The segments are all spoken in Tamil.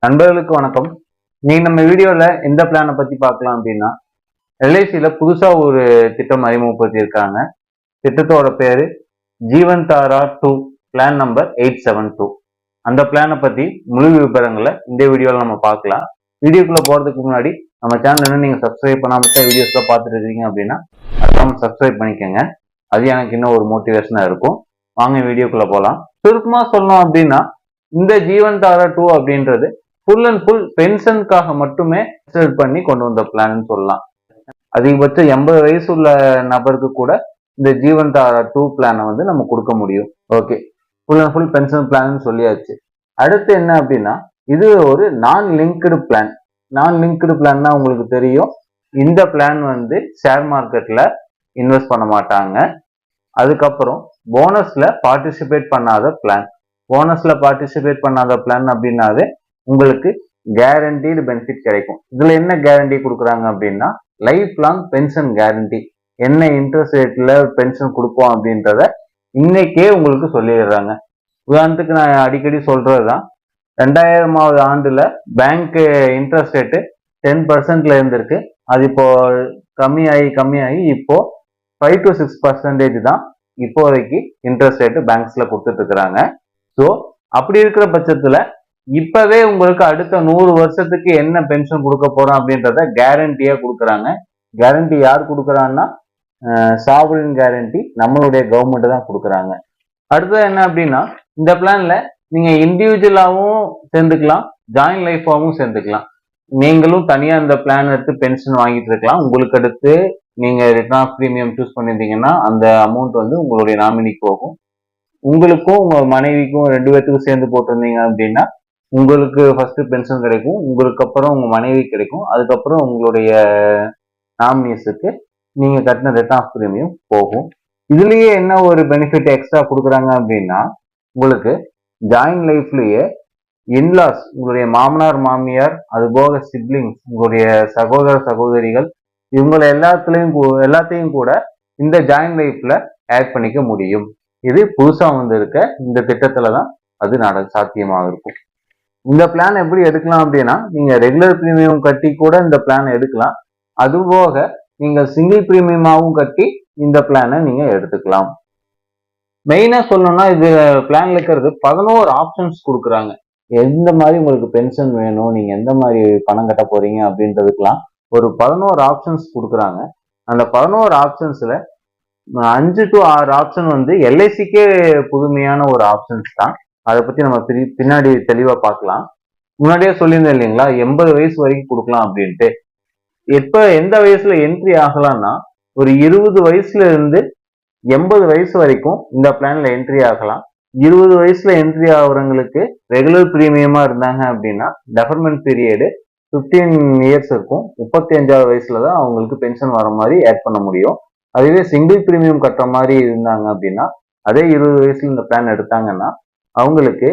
நண்பர்களுக்கு வணக்கம். நீங்க நம்ம வீடியோல எந்த பிளானை பத்தி பார்க்கலாம் அப்படின்னா, எல்ஐசியில புதுசா ஒரு திட்டம் அறிமுகப்படுத்தியிருக்காங்க. திட்டத்தோட பேரு ஜீவன் தாரா 2 பிளான் நம்பர் 872. அந்த பிளானை பத்தி முழு விவரங்களை இந்த வீடியோல நம்ம பார்க்கலாம். வீடியோக்குள்ள போறதுக்கு முன்னாடி நம்ம சேனல் என்ன நீங்க சப்ஸ்கிரைப் பண்ணாம வீடியோஸ்ல பார்த்துட்டு இருக்கீங்க அப்படின்னா அதான் சப்ஸ்கிரைப் பண்ணிக்கோங்க. அது எனக்கு இன்னும் ஒரு மோட்டிவேஷனா இருக்கும். வாங்க வீடியோக்குள்ள போலாம். சுருக்கமா சொல்லணும் அப்படின்னா, இந்த ஜீவன் தாரா 2 அப்படின்றது ஃபுல் அண்ட் ஃபுல் பென்ஷனுக்காக மட்டுமே பண்ணி கொண்டு வந்த பிளான் சொல்லலாம். அதிகபட்சம் 80 வயசு உள்ள நபருக்கு கூட இந்த ஜீவன் தாரா 2 பிளானை வந்து நம்ம கொடுக்க முடியும். Okay, full and full pension plan சொல்லியாச்சு. அடுத்து என்ன அப்படின்னா, இது ஒரு நான் லிங்க்டு பிளான். நான் லிங்க்டு பிளான்னா உங்களுக்கு தெரியும், இந்த பிளான் வந்து ஷேர் மார்க்கெட்ல இன்வெஸ்ட் பண்ண மாட்டாங்க. அதுக்கப்புறம் போனஸ்ல பார்ட்டிசிபேட் பண்ணாத பிளான். போனஸ்ல பார்ட்டிசிபேட் பண்ணாத பிளான் அப்படின்னாவே உங்களுக்கு கேரண்டீடு பெனிஃபிட் கிடைக்கும். இதுல என்ன கேரண்டி கொடுக்குறாங்க அப்படின்னா, லைஃப் லாங் பென்ஷன் கேரண்டி. என்ன இன்ட்ரெஸ்ட் ரேட்ல பென்ஷன் கொடுப்போம் அப்படின்றத இன்னைக்கே உங்களுக்கு சொல்லிடுறாங்க. உதாரணத்துக்கு நான் அடிக்கடி சொல்றதுதான், 2000வது ஆண்டுல பேங்க் இன்ட்ரெஸ்ட் ரேட்டு 10% இருந்திருக்கு. அது இப்போ கம்மியாகி இப்போ 5 to 6% தான் இப்போதைக்கு இன்ட்ரெஸ்ட் ரேட்டு பேங்க்ஸ்ல கொடுத்துட்டு இருக்கிறாங்க. ஸோ அப்படி இருக்கிற பட்சத்துல இப்பவே உங்களுக்கு அடுத்த 100 வருஷத்துக்கு என்ன பென்ஷன் கொடுக்க போறோம் அப்படின்றத கேரண்டியா கொடுக்குறாங்க. கேரண்டி யார் கொடுக்குறாங்கன்னா, சாவரின் கேரண்டி நம்மளுடைய கவர்மெண்ட் தான் கொடுக்குறாங்க. அடுத்தது என்ன அப்படின்னா, இந்த பிளான்ல நீங்க இண்டிவிஜுவலாவும் சேர்ந்துக்கலாம், ஜாயின்ட் லைஃபாவும் சேர்ந்துக்கலாம். நீங்களும் தனியா இந்த பிளான் எடுத்து பென்ஷன் வாங்கிட்டு இருக்கலாம். உங்களுக்கு அடுத்து நீங்க ரிட்டர்ன் ஆஃப் பிரீமியம் சூஸ் பண்ணிருந்தீங்கன்னா அந்த அமௌண்ட் வந்து உங்களுடைய நாமினிக்கு போகும். உங்களுக்கும் உங்க மனைவிக்கும் 2 பேத்துக்கும் சேர்ந்து போட்டிருந்தீங்க அப்படின்னா உங்களுக்கு ஃபர்ஸ்ட் பென்ஷன் கிடைக்கும், உங்களுக்கு அப்புறம் உங்க மனைவி கிடைக்கும், அதுக்கப்புறம் உங்களுடைய நாமினிஸுக்கு நீங்க கட்டின ரிட்டர்ன் ஆஃப் பிரீமியம் போகும். இதுலயே என்ன ஒரு பெனிஃபிட் எக்ஸ்ட்ரா கொடுக்குறாங்க அப்படின்னா, உங்களுக்கு ஜாயின்ட் லைஃப்லயே இன்லாஸ், உங்களுடைய மாமனார் மாமியார், அது போக சிப்ளிங்ஸ், உங்களுடைய சகோதர சகோதரிகள், இவங்களை எல்லாத்தையும் கூட இந்த ஜாயின்ட் லைஃப்ல ஆட் பண்ணிக்க முடியும். இது புதுசா வந்து இருக்க இந்த திட்டத்துலதான் அது சாத்தியமாக இருக்கும். இந்த பிளான் எப்படி எடுக்கலாம் அப்படின்னா, நீங்க ரெகுலர் பிரீமியம் கட்டி கூட இந்த பிளான் எடுக்கலாம். அதுபோக நீங்க சிங்கிள் பிரீமியமாவும் கட்டி இந்த பிளானை நீங்க எடுத்துக்கலாம். மெயினா சொல்லணும்னா, இது பிளான்ல இருக்கிறது 11 ஆப்ஷன்ஸ் கொடுக்குறாங்க. எந்த மாதிரி உங்களுக்கு பென்ஷன் வேணும், நீங்க எந்த மாதிரி பணம் கட்ட போறீங்க அப்படின்றதுக்கெல்லாம் ஒரு 11 ஆப்ஷன்ஸ் கொடுக்குறாங்க. அந்த 11 ஆப்ஷன்ஸ்ல 5 to 6 ஆப்ஷன் வந்து எல்ஐசிக்கே புதுமையான ஒரு ஆப்ஷன்ஸ் தான். அதை பத்தி நம்ம பின்னாடி தெளிவா பார்க்கலாம். முன்னாடியே சொல்லியிருந்தேன் இல்லைங்களா, 80 வயசு வரைக்கும் கொடுக்கலாம் அப்படின்ட்டு. எப்ப எந்த வயசுல என்ட்ரி ஆகலாம்னா, ஒரு 20 வயசுல இருந்து 80 வயசு வரைக்கும் இந்த பிளான்ல என்ட்ரி ஆகலாம். 20 வயசுல என்ட்ரி ஆகுறவங்களுக்கு ரெகுலர் பிரீமியமா இருந்தாங்க அப்படின்னா டெஃபர்மெண்ட் பீரியடு 15 இயர்ஸ் இருக்கும். 35வது வயசுலதான் அவங்களுக்கு பென்ஷன் வர மாதிரி ஆட் பண்ண முடியும். அதுவே சிங்கிள் பிரீமியம் கட்டுற மாதிரி இருந்தாங்க அப்படின்னா, அதே 20 வயசுல இந்த பிளான் எடுத்தாங்கன்னா அவங்களுக்கு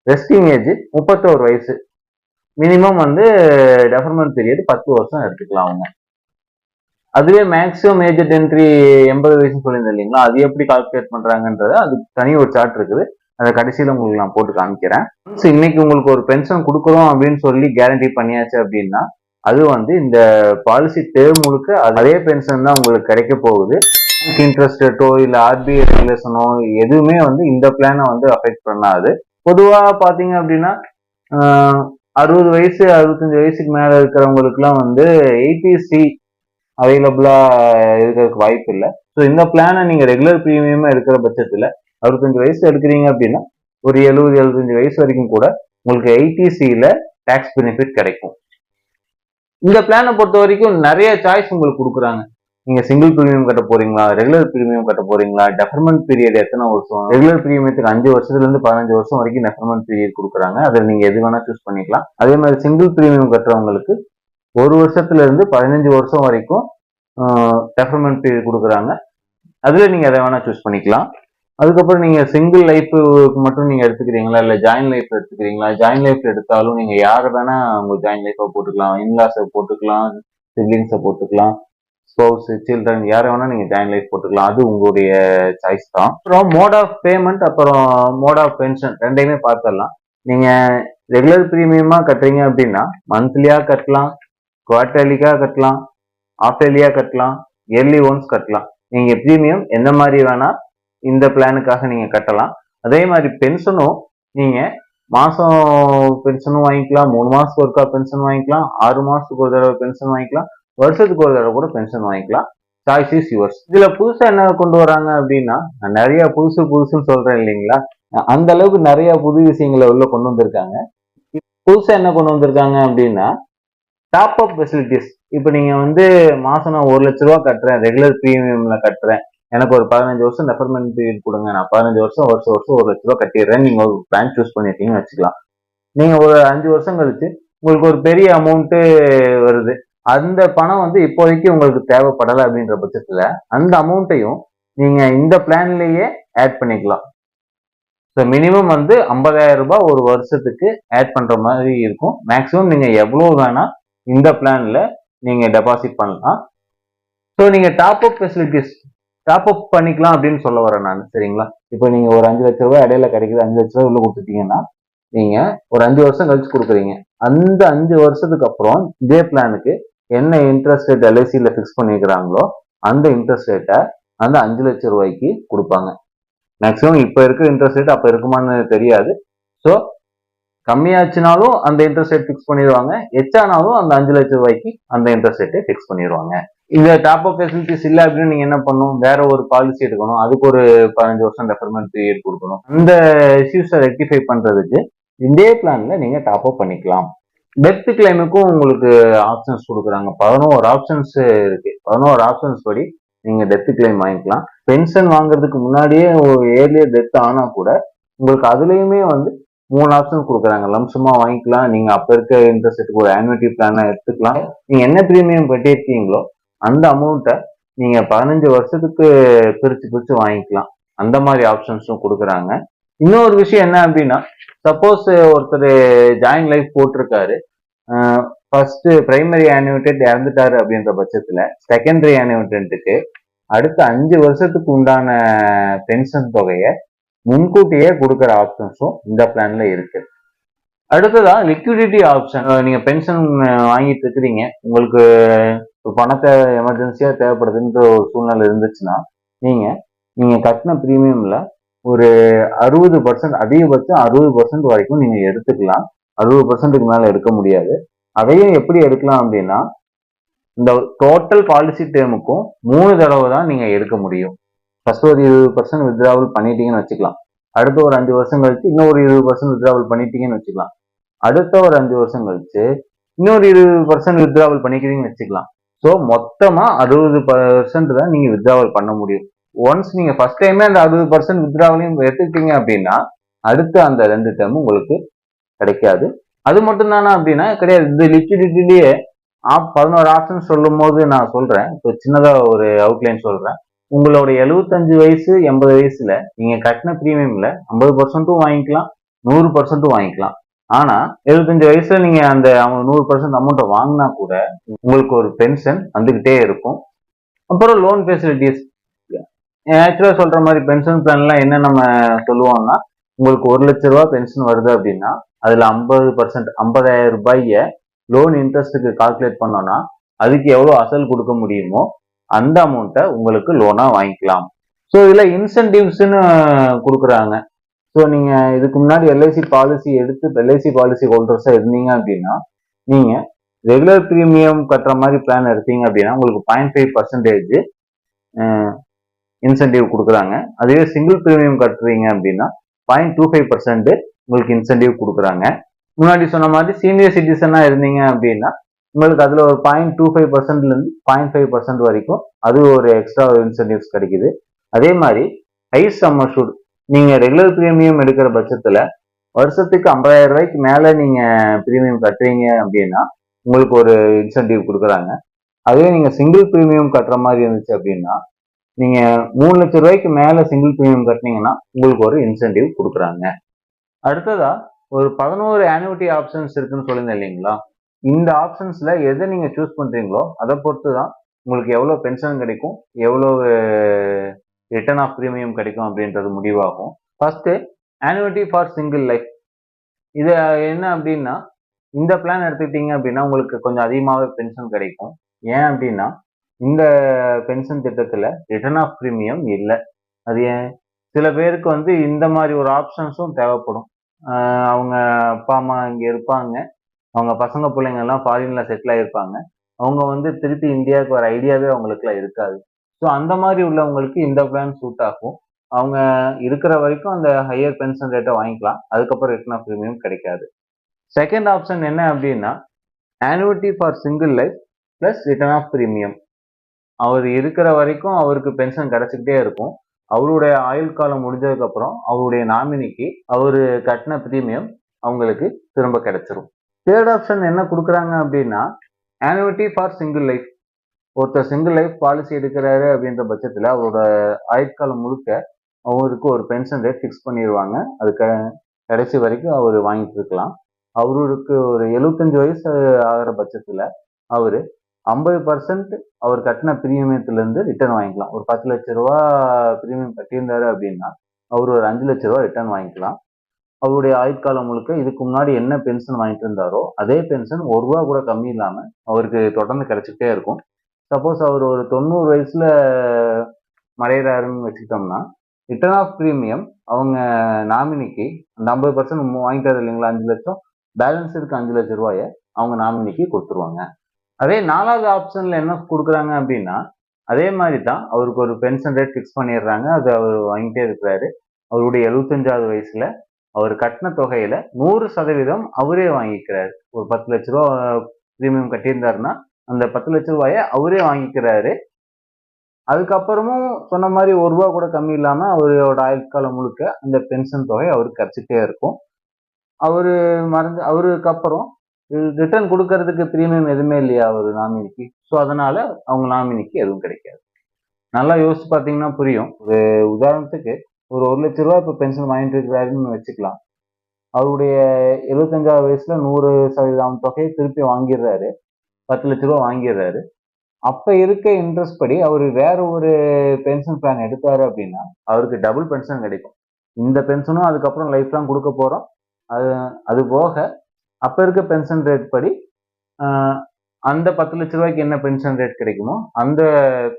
ரெஸ்டிங் ஏஜ் 31 வயசு. மினிமம் வந்து டெஃபர்மெண்ட் பீரியட் 10 வருஷம் எடுத்துக்கலாம் அவங்க. அதுவே மேக்ஸிமம் ஏஜ் என்ட்ரி 80 வயசு சொல்லியிருந்தேன் இல்லைங்களா, அது எப்படி கால்குலேட் பண்றாங்கன்றது அது தனி ஒரு சார்ட் இருக்குது. அதை கடைசியில உங்களுக்கு நான் போட்டு காமிக்கிறேன். இன்னைக்கு உங்களுக்கு ஒரு பென்ஷன் கொடுக்குறோம் அப்படின்னு சொல்லி கேரண்டி பண்ணியாச்சு அப்படின்னா, அது வந்து இந்த பாலிசி டேர்ம் முழுக்க அதே பென்ஷன் தான் உங்களுக்கு கிடைக்க போகுது. இன்ட்ரெஸ்ட் ரேட்டோ இல்ல ஆர்பிஐ ரெகுலேஷனோ எதுவுமே வந்து இந்த பிளானை வந்து அஃபெக்ட் பண்ணாது. பொதுவா பாத்தீங்க அப்படின்னா 60 வயசு 65 வயசுக்கு மேல இருக்கிறவங்களுக்கு எல்லாம் வந்து 80C அவைலபிளா இருக்கிறதுக்கு வாய்ப்பு இல்லை. ஸோ இந்த பிளானை நீங்க ரெகுலர் பிரீமியமா எடுக்கிற பட்சத்துல 65 வயசு எடுக்கிறீங்க அப்படின்னா ஒரு 70-75 வயசு வரைக்கும் கூட உங்களுக்கு 80Cல டாக்ஸ் பெனிஃபிட் கிடைக்கும். இந்த பிளானை பொறுத்த வரைக்கும் நிறைய சாய்ஸ் உங்களுக்கு கொடுக்குறாங்க. நீங்க சிங்கிள் பிரீமியம் கட்ட போறீங்களா, ரெகுலர் பிரீமியம் கட்ட போறீங்களா, டெஃபர்மெண்ட் பீரியட் எத்தனை வருஷம், ரெகுலர் பிரீமியத்துக்கு 5 வருஷத்துல இருந்து 15 வருஷம் வரைக்கும் டெஃபர்மெண்ட் பீரியட் கொடுக்குறாங்க. அதில் நீங்க எது வேணா சூஸ் பண்ணிக்கலாம். அதே மாதிரி சிங்கிள் பிரீமியம் கட்டுறவங்களுக்கு 1 வருஷத்துல இருந்து 15 வருஷம் வரைக்கும் டெஃபர்மெண்ட் பீரியட் கொடுக்குறாங்க. அதுல நீங்க எதை வேணா சூஸ் பண்ணிக்கலாம். அதுக்கப்புறம் நீங்க சிங்கிள் லைஃபுக்கு மட்டும் நீங்க எடுத்துக்கிறீங்களா, இல்ல ஜாயின் லைஃப் எடுத்துக்கிறீங்களா, ஜாயின் லைஃப் எடுத்தாலும் நீங்க யாரை வேணா உங்க ஜாயின் லைஃபா போட்டுக்கலாம். இன்லாஸை போட்டுக்கலாம், சிப்ளிங்ஸை போட்டுக்கலாம், ஸ்பௌஸ், சில்ட்ரன், யாரை வேணா நீங்க ஜாயின் லைஃப் போட்டுக்கலாம். அது உங்களுடைய சாய்ஸ் தான். அப்புறம் மோட் ஆஃப் பேமெண்ட், அப்புறம் மோட் ஆஃப் பென்ஷன் ரெண்டையுமே பார்த்துடலாம். நீங்க ரெகுலர் பிரீமியமா கட்டுறீங்க அப்படின்னா மந்த்லியா கட்டலாம், குவார்டர்லிக்கா கட்டலாம், ஆஃப் இயர்லியா கட்டலாம், இயர்லி ஒன்ஸ் கட்டலாம். நீங்க பிரீமியம் எந்த மாதிரி வேணா இந்த பிளானுக்காக நீங்க கட்டலாம். அதே மாதிரி பென்ஷனும் நீங்க மாசம் பென்ஷனும் வாங்கிக்கலாம், 3 மாசத்துக்கு ஒருக்கா பென்ஷன் வாங்கிக்கலாம், 6 மாசத்துக்கு ஒரு தடவை பென்ஷன் வாங்கிக்கலாம், வருஷத்துக்கு ஒரு தடவை கூட பென்ஷன் வாங்கிக்கலாம். Choice is yours. இதுல புதுசா என்ன கொண்டு வராங்க அப்படின்னா, நான் நிறைய புதுசுன்னு சொல்றேன் இல்லைங்களா, அந்த அளவுக்கு நிறைய புது விஷயங்களை உள்ள கொண்டு வந்திருக்காங்க. புதுசா என்ன கொண்டு வந்திருக்காங்க அப்படின்னா, டாப் அப் ஃபெசிலிட்டிஸ். இப்போ நீங்க வந்து மாசம் நான் 1,00,000 கட்டுறேன், ரெகுலர் பிரீமியம்ல கட்டுறேன், எனக்கு ஒரு 15 வருஷம் டெஃபர்மெண்ட் பீரியட் கொடுங்க, நான் 15 வருஷம் வருஷம் 1,00,000 கட்டிடுறேன், நீங்க ஒரு பிளான் சூஸ் பண்ணிட்டீங்கன்னு வச்சுக்கலாம். நீங்க ஒரு 5 வருஷம் கழிச்சு உங்களுக்கு ஒரு பெரிய அமௌண்ட் வருது, அந்த பணம் வந்து இப்போதைக்கு உங்களுக்கு தேவைப்படலை அப்படின்ற பட்சத்துல அந்த அமௌண்ட்டையும் நீங்க இந்த பிளான்லயே ஆட் பண்ணிக்கலாம். ஸோ மினிமம் வந்து 50,000 ரூபாய் ஒரு வருஷத்துக்கு ஆட் பண்ற மாதிரி இருக்கும். மேக்ஸிமம் நீங்க எவ்வளவு வேணா இந்த பிளான்ல நீங்க டெபாசிட் பண்ணலாம். ஸோ நீங்க top up facilities top up பண்ணிக்கலாம் அப்படின்னு சொல்ல வரேன் நான். சரிங்களா? இப்போ நீங்க ஒரு 5,00,000 ரூபாய் இடையில கிடைக்குது, 5,00,000 ரூபாய் உள்ள கொடுத்துட்டீங்கன்னா நீங்க ஒரு 5 வருஷம் கழிச்சு கொடுக்குறீங்க. அந்த 5 வருஷத்துக்கு அப்புறம் இதே பிளானுக்கு என்ன இன்ட்ரெஸ்ட் ரேட் எல்ஐசியில ஃபிக்ஸ் பண்ணிக்கிறாங்களோ அந்த இன்ட்ரெஸ்ட் ரேட்டை அந்த 5,00,000 ரூபாய்க்கு கொடுப்பாங்க. மேக்ஸிமம் இப்ப இருக்கிற இன்ட்ரெஸ்ட் ரேட் அப்ப இருக்குமான்னு தெரியாது. ஸோ கம்மியாச்சுனாலும் அந்த இன்ட்ரெஸ்ட் ரேட் ஃபிக்ஸ் பண்ணிடுவாங்க, எச்சானாலும் அந்த 5,00,000 ரூபாய்க்கு அந்த இன்ட்ரெஸ்ட் ரேட்டை ஃபிக்ஸ் பண்ணிடுவாங்க. இந்த டாப் அப் ஃபெசிலிட்டிஸ் இல்லை அப்படின்னு நீங்க என்ன பண்ணணும், வேற ஒரு பாலிசி எடுக்கணும், அதுக்கு ஒரு 15 வருஷம் டெஃபர்மெண்ட் பீரியட் கொடுக்கணும். அந்த இஷ்யூஸை ரெக்டிஃபை பண்றதுக்கு இதே பிளான்ல நீங்க டாப் அப் பண்ணிக்கலாம். டெத் கிளைமுக்கும் உங்களுக்கு ஆப்ஷன்ஸ் கொடுக்குறாங்க. 11 ஆப்ஷன்ஸ் இருக்கு. 11 ஆப்ஷன்ஸ் படி நீங்க டெத் கிளைம் வாங்கிக்கலாம். பென்ஷன் வாங்குறதுக்கு முன்னாடியே ஒரு ஏர்லியர் டெத் ஆனா கூட உங்களுக்கு அதுலயுமே வந்து 3 ஆப்ஷன் கொடுக்குறாங்க. லம்சமா வாங்கிக்கலாம், நீங்க அப்ப இருக்க இன்ட்ரெஸ்ட்டுக்கு ஒரு ஆனுவிட்டி பிளானா எடுத்துக்கலாம். நீங்க என்ன பிரீமியம் கட்டியிருக்கீங்களோ அந்த அமௌண்ட்டை நீங்க 15 வருஷத்துக்கு பிரிச்சு வாங்கிக்கலாம். அந்த மாதிரி ஆப்ஷன்ஸும் கொடுக்குறாங்க. இன்னொரு விஷயம் என்ன அப்படின்னா, சப்போஸ் ஒருத்தர் ஜாயின் லைஃப் போட்டிருக்காரு, ஃபர்ஸ்ட் பிரைமரி ஆனுவிட்டன்ட் இறந்துட்டாரு அப்படின்ற பட்சத்துல செகண்டரி ஆனுவிட்டன்ட்டுக்கு அடுத்த 5 வருஷத்துக்கு உண்டான பென்ஷன் தொகையை முன்கூட்டியே கொடுக்குற ஆப்ஷன்ஸும் இந்த பிளான்ல இருக்கு. அடுத்ததா லிக்விடிட்டி ஆப்ஷன். நீங்க பென்ஷன் வாங்கிட்டு இருக்கிறீங்க, உங்களுக்கு பணத்தை எமர்ஜென்சியா தேவைப்படுதுன்ற ஒரு சூழ்நிலை இருந்துச்சுன்னா நீங்க நீங்க கட்டின பிரீமியம்ல ஒரு 60%, அதிகபட்சம் 60% வரைக்கும் நீங்க எடுத்துக்கலாம். 60%க்கு மேல எடுக்க முடியாது. அதையும் எப்படி எடுக்கலாம் அப்படின்னா, இந்த டோட்டல் பாலிசி டேமுக்கும் 3 தடவை தான் நீங்க எடுக்க முடியும். ஃபர்ஸ்ட் ஒரு 20% வித்ட்ராவல் பண்ணிட்டீங்கன்னு வச்சுக்கலாம், அடுத்த ஒரு 5 வருஷம் கழிச்சு இன்னொரு 20% வித்ட்ராவல் பண்ணிட்டீங்கன்னு வச்சுக்கலாம், அடுத்த ஒரு 5 வருஷம் கழிச்சு இன்னொரு 20% வித்ட்ராவல் பண்ணிக்கிறீங்கன்னு வச்சுக்கலாம். ஸோ மொத்தமா 60% தான் நீங்க வித்ட்ராவல் பண்ண முடியும். ஒன்ஸ் நீங்க ஃபர்ஸ்ட் டைமே அந்த 60% வித்ட்ராவலையும் எடுத்துக்கிட்டீங்க அப்படின்னா அடுத்த அந்த 2 டேர்ம் உங்களுக்கு கிடைக்காது. அது மட்டும் தானா அப்படின்னா கிடையாது. இந்த லிக்விடிட்டிலேயே 11 ஆப்ஷன் சொல்லும் போது நான் சொல்றேன், இப்போ சின்னதா ஒரு அவுட்லைன் சொல்றேன். உங்களோட 75 வயசு 80 வயசுல நீங்க கட்டின பிரீமியம்ல 50% வாங்கிக்கலாம், 100% வாங்கிக்கலாம். ஆனா 75 வயசுல நீங்க அந்த 100% அமௌண்ட்டை வாங்கினா கூட உங்களுக்கு ஒரு பென்ஷன் வந்துகிட்டே இருக்கும். அப்புறம் லோன் ஃபெசிலிட்டிஸ். ஆக்சுவலா சொல்ற மாதிரி பென்ஷன் பிளான்லாம் என்ன நம்ம சொல்லுவோம்னா, உங்களுக்கு 1,00,000 ரூபாய் பென்ஷன் வருது அப்படின்னா அதுல 50%, 50,000 ரூபாய லோன் இன்ட்ரெஸ்ட்டுக்கு கால்குலேட் பண்ணோம்னா அதுக்கு எவ்வளவு அசல் கொடுக்க முடியுமோ அந்த அமௌண்ட்டை உங்களுக்கு லோனா வாங்கிக்கலாம். ஸோ இதுல இன்சென்டிவ்ஸ்ன்னு கொடுக்குறாங்க. ஸோ நீங்க இதுக்கு முன்னாடி எல்ஐசி பாலிசி எடுத்து எல்ஐசி பாலிசி ஹோல்டர்ஸா இருந்தீங்க அப்படின்னா நீங்க ரெகுலர் பிரீமியம் கட்டுற மாதிரி பிளான் எடுத்தீங்க அப்படின்னா உங்களுக்கு 0.5% இன்சென்டிவ் கொடுக்குறாங்க. அதுவே சிங்கிள் பிரீமியம் கட்டுறீங்க அப்படின்னா 0.25% உங்களுக்கு இன்சென்டிவ் கொடுக்குறாங்க. முன்னாடி சொன்ன மாதிரி சீனியர் சிட்டிசனா இருந்தீங்க அப்படின்னா உங்களுக்கு அதுல ஒரு 0.25%ல இருந்து 0.5% வரைக்கும் அது ஒரு எக்ஸ்ட்ரா இன்சென்டிவ்ஸ் கிடைக்குது. அதே மாதிரி ஹைஸ் சம் அஷ்யூர்ட், நீங்க ரெகுலர் பிரீமியம் எடுக்கிற பட்சத்துல வருஷத்துக்கு 50,000 ரூபாய்க்கு மேல நீங்க பிரீமியம் கட்டுறீங்க அப்படின்னா உங்களுக்கு ஒரு இன்சென்டிவ் கொடுக்குறாங்க. அதே நீங்க சிங்கிள் பிரீமியம் கட்டுற மாதிரி இருந்துச்சு அப்படின்னா நீங்க 3,00,000 ரூபாய்க்கு மேல சிங்கிள் பிரீமியம் கட்டினீங்கன்னா உங்களுக்கு ஒரு இன்சென்டிவ் கொடுக்குறாங்க. அடுத்ததா ஒரு 11 ஆனுவிட்டி ஆப்ஷன்ஸ் இருக்குன்னு சொல்லியிருந்தேன் இல்லைங்களா, இந்த ஆப்ஷன்ஸ்ல எதை நீங்க சூஸ் பண்றீங்களோ அதை பொறுத்து தான் உங்களுக்கு எவ்வளவு பென்ஷன் கிடைக்கும், எவ்வளவு ரிட்டர்ன் ஆஃப் பிரீமியம் கிடைக்கும் அப்படின்றது முடிவாகும். First annuity for single life. இது என்ன அப்படின்னா, இந்த பிளான் எடுத்துக்கிட்டீங்க அப்படின்னா உங்களுக்கு கொஞ்சம் அதிகமாவே பென்ஷன் கிடைக்கும். ஏன் அப்படின்னா, இந்த பென்ஷன் திட்டத்துல ரிட்டர்ன் ஆஃப் பிரீமியம் இல்ல. அது ஏன்? சில பேருக்கு வந்து இந்த மாரி ஒரு ஆப்ஷன்ஸும் தேவைப்படும். அவங்க அப்பா, அம்மா இங்க இருப்பாங்க. அவங்க பசங்க, புள்ளைங்க எல்லாம் ஃபாரின்ல செட்டில் ஆயிருப்பாங்க. அவங்க வந்து திருப்பி இந்தியாவுக்கு வர ஐடியாவே அவங்களுக்குலாம் இருக்காது. ஸோ அந்த மாரி உள்ளவங்களுக்கு இந்த பிளான் சூட் ஆகும். அவங்க இருக்கிற வரைக்கும் அந்த ஹையர் பென்ஷன் ரேட்ட வாங்கிக்கலாம். அதுக்கப்புறம் ரிட்டர்ன் ஆஃப் பிரீமியம் கிடைக்காது. செகண்ட் ஆப்ஷன் என்ன அப்டின்னா, annuity for single life plus return of premium. அவர் இருக்கிற வரைக்கும் அவருக்கு பென்ஷன் கிடைச்சுக்கிட்டே இருக்கும். அவருடைய ஆயுள் காலம் முடிஞ்சதுக்கு அப்புறம் அவருடைய நாமினிக்கு அவரு கட்டின பிரீமியம் அவங்களுக்கு திரும்ப கிடைச்சிரும். தேர்ட் ஆப்ஷன் என்ன குடுக்குறாங்க அப்படின்னா, ஆன்னுயிட்டி ஃபார் சிங்கிள் லைஃப். ஒருத்தர் சிங்கிள் லைஃப் பாலிசி எடுக்கிறாரு அப்படின்ற பட்சத்துல அவரோட ஆயுட்காலம் முழுக்க அவருக்கு ஒரு பென்ஷன் ரேட் ஃபிக்ஸ் பண்ணிடுவாங்க. அது கடைசி வரைக்கும் அவர் வாங்கிட்டு இருக்கலாம். அவருக்கு ஒரு 75 வயசு ஆகிற பட்சத்துல அவரு 50% அவர் கட்டின பிரீமியத்துல இருந்து ரிட்டர்ன் வாங்கிக்கலாம். ஒரு 10 லட்ச ரூபா பிரீமியம் கட்டியிருந்தாரு அப்படின்னா, அவர் ஒரு 5 லட்ச ரூபா ரிட்டர்ன் வாங்கிக்கலாம். அவருடைய ஆயுட்காலம் முழுக்க இதுக்கு முன்னாடி என்ன பென்ஷன் வாங்கிட்டு இருந்தாரோ அதே பென்ஷன் ₹1 கூட கம்மி இல்லாம அவருக்கு தொடர்ந்து கிடைச்சிட்டே இருக்கும். சப்போஸ் அவர் ஒரு 90 வயசுல மறையிறாருன்னு வச்சுக்கிட்டோம்னா, ரிட்டர்ன் ஆஃப் பிரீமியம் அவங்க நாமினிக்கு அந்த 50% வாங்கிட்டாரு இல்லைங்களா 5 லட்சம், பேலன்ஸ் இருக்க 5 லட்ச ரூபாய அவங்க நாமினிக்கு கொடுத்துருவாங்க. அதே 4வது ஆப்ஷன்ல என்ன கொடுக்குறாங்க அப்படின்னா, அதே மாதிரி தான் அவருக்கு ஒரு பென்ஷன் ரேட் ஃபிக்ஸ் பண்ணிடுறாங்க. அது அவர் வாங்கிட்டே இருக்கிறாரு. அவருடைய 75வது வயசுல அவர் கட்டின தொகையில 100% அவரே வாங்கிக்கிறாரு. ஒரு 10 லட்ச ரூபா பிரீமியம் கட்டியிருந்தாருன்னா, அந்த 10 லட்ச ரூபாய அவரே வாங்கிக்கிறாரு. அதுக்கப்புறமும் சொன்ன மாதிரி ₹1 கூட கம்மி இல்லாம அவரோட ஆயுட்காலம் முழுக்க அந்த பென்ஷன் தொகை அவருக்கு கிடைச்சிட்டே இருக்கும். அவரு அவருக்கு அப்புறம் ரிட்டர்ன் கொடுக்கறதுக்கு பிரீமியம் எதுவுமே இல்லையா அவரு நாமினிக்கு. ஸோ அதனால அவங்க நாமினிக்கு எதுவும் கிடைக்காது. நல்லா யோசிச்சு பார்த்தீங்கன்னா புரியும். ஒரு உதாரணத்துக்கு ஒரு ₹1,00,000 இப்ப பென்ஷன் வாங்கிட்டு இருக்கிறாருன்னு வச்சுக்கலாம். அவருடைய 75வது வயசுல 100% தொகையை திருப்பி வாங்கிடுறாரு. 10 லட்ச ரூபா வாங்கிடுறாரு. அப்ப இருக்க இன்ட்ரெஸ்ட் படி அவரு வேற ஒரு பென்ஷன் பிளான் எடுத்தாரு அப்படின்னா, அவருக்கு டபுள் பென்ஷன் கிடைக்கும். இந்த பென்ஷனும் அதுக்கப்புறம் லைஃப் லாங் குடுக்க போறோம். அது அது போக அப்ப இருக்க பென்ஷன் ரேட் படி அ அந்த 10 லட்ச ரூபாய்க்கு என்ன பென்ஷன் ரேட் கிடைக்குமோ, அந்த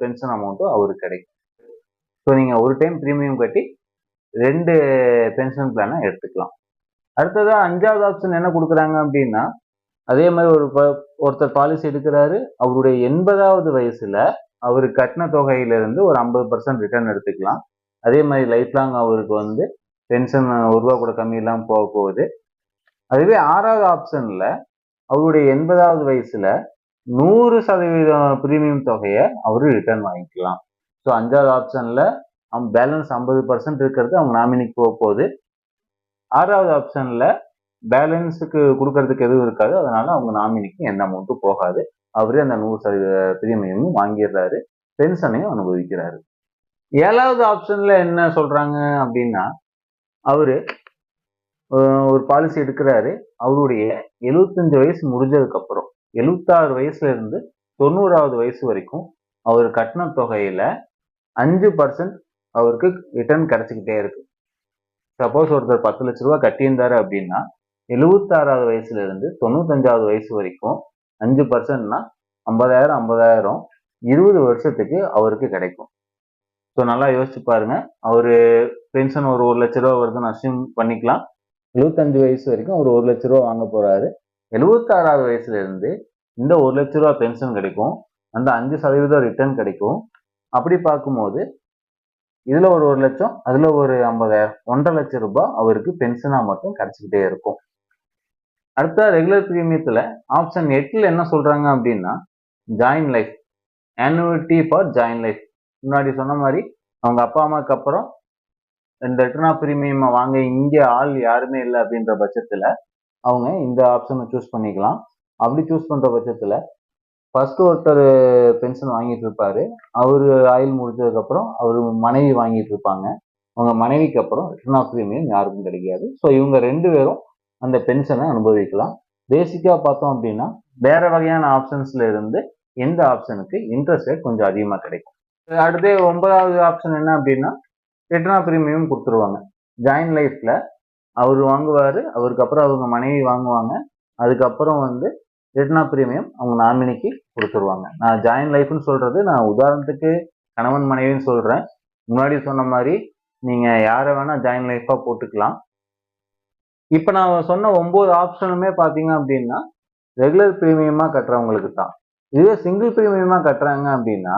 பென்ஷன் அமௌண்ட்டும் அவருக்கு கிடைக்கும். ஸோ நீங்க ஒரு டைம் பிரீமியம் கட்டி 2 பென்ஷன் பிளான எடுத்துக்கலாம். அடுத்ததா 5வது ஆப்ஷன் என்ன குடுக்குறாங்க அப்படின்னா, அதே மாதிரி ஒருத்தர் பாலிசி எடுக்கிறாரு. அவருடைய 80வது வயசுல அவரு கட்டின தொகையிலிருந்து ஒரு 50% ரிட்டர்ன் எடுத்துக்கலாம். அதே மாதிரி லைஃப் லாங் அவருக்கு வந்து பென்ஷன் ₹1 கூட கம்மி இல்லாம போகுது. அதுவே 6வது ஆப்ஷன்ல அவருடைய 80வது வயசுல 100% பிரீமியம் தொகைய அவரு ரிட்டர்ன் வாங்கிக்கலாம். ஸோ 5வது ஆப்ஷன்ல பேலன்ஸ் 50% இருக்கிறது அவங்க நாமினிக்கு போகுது. 6வது ஆப்ஷன்ல பேலன்ஸுக்கு குடுக்கறதுக்கு எதுவும் இருக்காது. அதனால அவங்க நாமினிக்கு எந்த அமௌண்ட்டும் போகாது. அவரே அந்த 100% பிரீமியமும் வாங்கிடுறாரு. பென்ஷனையும் அனுபவிக்கிறாரு. 7வது ஆப்ஷன்ல என்ன சொல்றாங்க அப்படின்னா, அவரு ஒரு பாலிசி எடுக்கிறாரு. அவருடைய 75 வயசு முடிஞ்சதுக்கு அப்புறம் 76 வயசுல இருந்து 90வது வயசு வரைக்கும் அவர் கட்டின தொகையில 5% அவருக்கு ரிட்டர்ன் கிடைச்சுக்கிட்டே இருக்கு. சப்போஸ் ஒருத்தர் 10 லட்ச ரூபா கட்டியிருந்தாரு அப்படின்னா 76வது வயசுல இருந்து 95வது வயசு வரைக்கும் 5%னா 50,000 50,000 20 வருஷத்துக்கு அவருக்கு கிடைக்கும். ஸோ நல்லா யோசிச்சு பாருங்க. அவரு பென்ஷன் ஒரு 1 லட்ச ரூபா வருதுன்னு அஸ்யூம் பண்ணிக்கலாம். 75 வயசு வரைக்கும் அவர் 1 லட்ச ரூபா வாங்க போறாரு. 76வது வயசுல இருந்து இந்த 1 லட்ச ரூபா பென்ஷன் கிடைக்கும். அந்த 5% ரிட்டர்ன் கிடைக்கும். அப்படி பார்க்கும்போது இதுல ஒரு 1 லட்சம், அதுல ஒரு 50,000, 1,50,000 லட்சம் ரூபாய் அவருக்கு பென்ஷனா மட்டும் கிடைச்சுக்கிட்டே இருக்கும். அடுத்த ரெகுலர் பிரீமியத்துல ஆப்ஷன் 8ல என்ன சொல்றாங்க அப்படின்னா, join life, annuity for join life. முன்னாடி சொன்ன மாதிரி அவங்க அப்பா அம்மாக்கு அப்புறம் இந்த ரிட்டர்ன் ஆஃப் பிரீமியம் வாங்க இங்க ஆள் யாருமே இல்லை அப்படின்ற பட்சத்துல அவங்க இந்த ஆப்ஷனை சூஸ் பண்ணிக்கலாம். அப்படி சூஸ் பண்ற பட்சத்துல ஃபர்ஸ்ட் ஒருத்தர் பென்ஷன் வாங்கிட்டு இருப்பாரு. அவரு ஆயுள் முடிஞ்சதுக்கு அப்புறம் அவரு மனைவி வாங்கிட்டு இருப்பாங்க. அவங்க மனைவிக்கு அப்புறம் ரிட்டர்ன் ஆஃப் பிரீமியம் யாருக்கும் கிடைக்காது. ஸோ இவங்க 2 பேரும் அந்த பென்ஷனை அனுபவிக்கலாம். பேசிக்கா பார்த்தோம் அப்படின்னா வேற வகையான ஆப்ஷன்ஸ்ல இருந்து எந்த ஆப்ஷனுக்கு இன்ட்ரெஸ்ட் ரேட் கொஞ்சம் அதிகமா கிடைக்கும். அடுத்து 9வது ஆப்ஷன் என்ன அப்படின்னா ரிட்டர்ன் ஆஃப் பிரீமியம் கொடுத்துருவாங்க. ஜாயின் லைஃப்ல அவர் வாங்குவார், அவருக்கு அப்புறம் அவங்க மனைவி வாங்குவாங்க. அதுக்கப்புறம் வந்து ரிட்டர்ன் ஆஃப் பிரீமியம் அவங்க நாமினிக்கு கொடுத்துருவாங்க. நான் ஜாயின் லைஃப்னு சொல்றது நான் உதாரணத்துக்கு கணவன் மனைவின்னு சொல்றேன். முன்னாடி சொன்ன மாதிரி நீங்க யாரை வேணா ஜாயின் லைஃபா போட்டுக்கலாம். இப்ப நான் சொன்ன 9 ஆப்ஷனுமே பாத்தீங்க அப்படின்னா ரெகுலர் பிரீமியமா கட்டுறவங்களுக்கு தான். இதுவே சிங்கிள் பிரீமியமா கட்டுறாங்க அப்படின்னா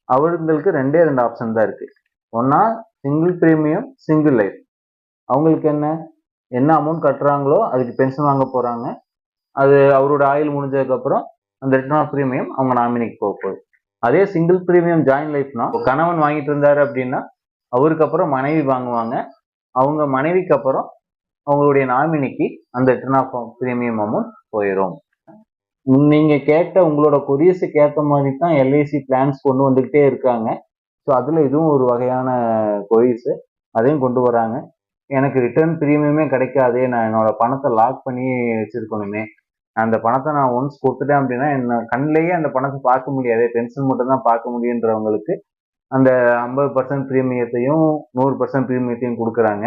அவங்களுக்கு 2 ஆப்ஷன் தான் இருக்கு. ஒன்னா சிங்கிள் பிரீமியம், சிங்கிள் லைஃப். அவங்களுக்கு என்ன அமௌண்ட் கட்டுறாங்களோ அதுக்கு பென்ஷன் வாங்க போறாங்க. அது அவரோட ஆயுள் முடிஞ்சதுக்கு அப்புறம் அந்த ரிட்டர்ன் ஆஃப் பிரீமியம் அவங்க நாமினிக்கு போக போகுது. அதே சிங்கிள் பிரீமியம் ஜாயின் லைஃப்னா கணவன் வாங்கிட்டு இருந்தாரு அப்படின்னா அவருக்கு அப்புறம் மனைவி வாங்குவாங்க. அவங்க மனைவிக்கு அப்புறம் அவங்களுடைய நாமினிக்கு அந்த ரிட்டர்ன் ஆஃப் பிரீமியம் அமௌண்ட் போயிடும். நீங்க கேட்ட உங்களோட கொரியர்ஸுக்கு ஏற்ற மாதிரி தான் எல்ஐசி பிளான்ஸ் கொண்டு வந்துகிட்டே இருக்காங்க. ஸோ அதுல இதுவும் ஒரு வகையான கொரியர்ஸ், அதையும் கொண்டு வராங்க. எனக்கு ரிட்டர்ன் பிரீமியமே கிடைக்காதே, நான் என்னோட பணத்தை லாக் பண்ணி வச்சிருக்கணுமே, அந்த பணத்தை நான் ஒன்ஸ் கொடுத்துட்டேன் அப்படின்னா என்ன கண்ணிலேயே அந்த பணத்தை பார்க்க முடியாது, பென்ஷன் மட்டும் தான் பார்க்க முடியுன்றவங்களுக்கு அந்த 50% பிரீமியத்தையும் 100% பிரீமியத்தையும் கொடுக்குறாங்க.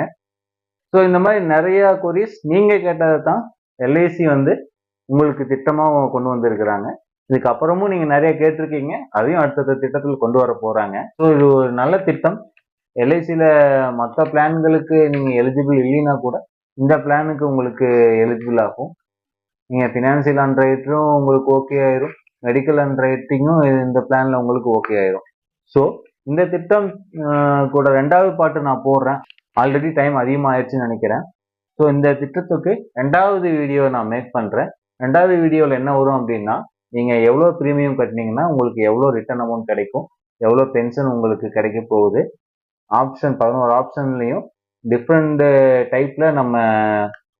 ஸோ இந்த மாதிரி நிறைய கொரியர்ஸ் நீங்க கேட்டதை தான் எல்ஐசி வந்து உங்களுக்கு திட்டமா கொண்டு வந்திருக்கிறாங்க. இதுக்கப்புறமும் நீங்க நிறைய கேட்டிருக்கீங்க, அதையும் அடுத்தடுத்த திட்டத்தில் கொண்டு வர போறாங்க. ஸோ இது ஒரு நல்ல திட்டம். எல்ஐசியில மற்ற பிளான்களுக்கு நீங்க எலிஜிபிள் இல்லைன்னா கூட இந்த பிளானுக்கு உங்களுக்கு எலிஜிபிள் ஆகும். நீங்க பினான்சியல் அண்டர்ரைட்டரும் உங்களுக்கு ஓகே ஆயிரும், மெடிக்கல் அண்டர்ரைட்டிங்கும் இந்த பிளான்ல உங்களுக்கு ஓகே ஆயிரும். ஸோ இந்த திட்டம் கூட 2வது பாட்டு நான் போடுறேன். ஆல்ரெடி டைம் அதிகமாகிடுச்சுன்னு நினைக்கிறேன். ஸோ இந்த திட்டத்துக்கு 2வது வீடியோ நான் மேக் பண்றேன். 2வது வீடியோவில் என்ன வரும் அப்படின்னா நீங்க எவ்வளோ ப்ரீமியம் கட்டினீங்கன்னா உங்களுக்கு எவ்வளோ ரிட்டர்ன் அமௌண்ட் கிடைக்கும், எவ்வளோ பென்ஷன் உங்களுக்கு கிடைக்க போகுது, ஆப்ஷன் 11 ஆப்ஷன்லையும் டிஃப்ரெண்ட் டைப்ல நம்ம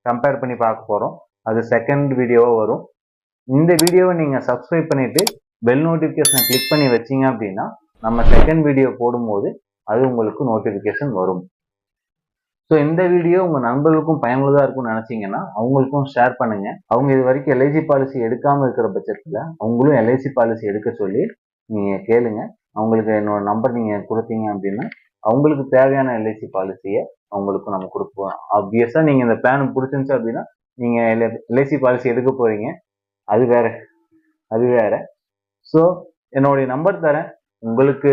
கம்பேர் பண்ணி பார்க்க போறோம். அது செகண்ட் வீடியோவா வரும். இந்த வீடியோவை நீங்க சப்ஸ்கிரைப் பண்ணிட்டு பெல் நோட்டிஃபிகேஷனை கிளிக் பண்ணி வச்சீங்க அப்படின்னா நம்ம செகண்ட் வீடியோ போடும்போது அது உங்களுக்கு நோட்டிஃபிகேஷன் வரும். ஸோ இந்த வீடியோ உங்க நண்பர்களுக்கும் பயனுள்ளதா இருக்கும்னு நினைச்சீங்கன்னா அவங்களுக்கும் ஷேர் பண்ணுங்க. அவங்க இது வரைக்கும் எல்ஐசி பாலிசி எடுக்காம இருக்கிற பட்சத்துல அவங்களும் எல்ஐசி பாலிசி எடுக்க சொல்லி நீங்க கேளுங்க. அவங்களுக்கு என்னோட நம்பர் நீங்க கொடுத்தீங்க அப்படின்னா அவங்களுக்கு தேவையான எல்ஐசி பாலிசியை அவங்களுக்கும் நம்ம கொடுப்போம். ஆப்வியஸா நீங்க இந்த பிளான் பிடிச்சிருந்துச்சு அப்படின்னா நீங்க எல்ஐசி பாலிசி எடுக்க போறீங்க, அது வேற. ஸோ என்னுடைய நம்பர் தரேன், உங்களுக்கு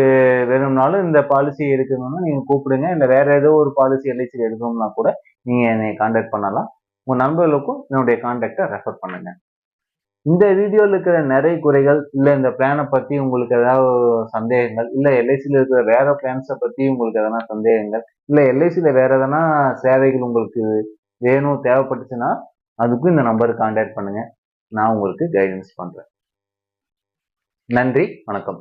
வேணும்னாலும் இந்த பாலிசி எடுக்கணும்னா நீங்க கூப்பிடுங்க. இல்லை வேற ஏதோ ஒரு பாலிசி எல்ஐசி எடுக்கணும்னா கூட நீங்க என்னை கான்டாக்ட் பண்ணலாம். உங்க நண்பர்களுக்கும் என்னுடைய கான்டாக்டை ரெஃபர் பண்ணுங்க. இந்த வீடியோவில் இருக்கிற நிறைய குறைகள், இல்லை இந்த பிளானை பத்தி உங்களுக்கு ஏதாவது சந்தேகங்கள், இல்லை எல்ஐசியில் இருக்கிற வேற பிளான்ஸை பத்தி உங்களுக்கு எதனா சந்தேகங்கள், இல்லை எல்ஐசியில் வேற எதனா சேவைகள் உங்களுக்கு வேணும் தேவைப்பட்டுச்சுன்னா அதுக்கும் இந்த நம்பருக்கு கான்டாக்ட் பண்ணுங்க. நான் உங்களுக்கு கைடன்ஸ் பண்றேன். நன்றி, வணக்கம்.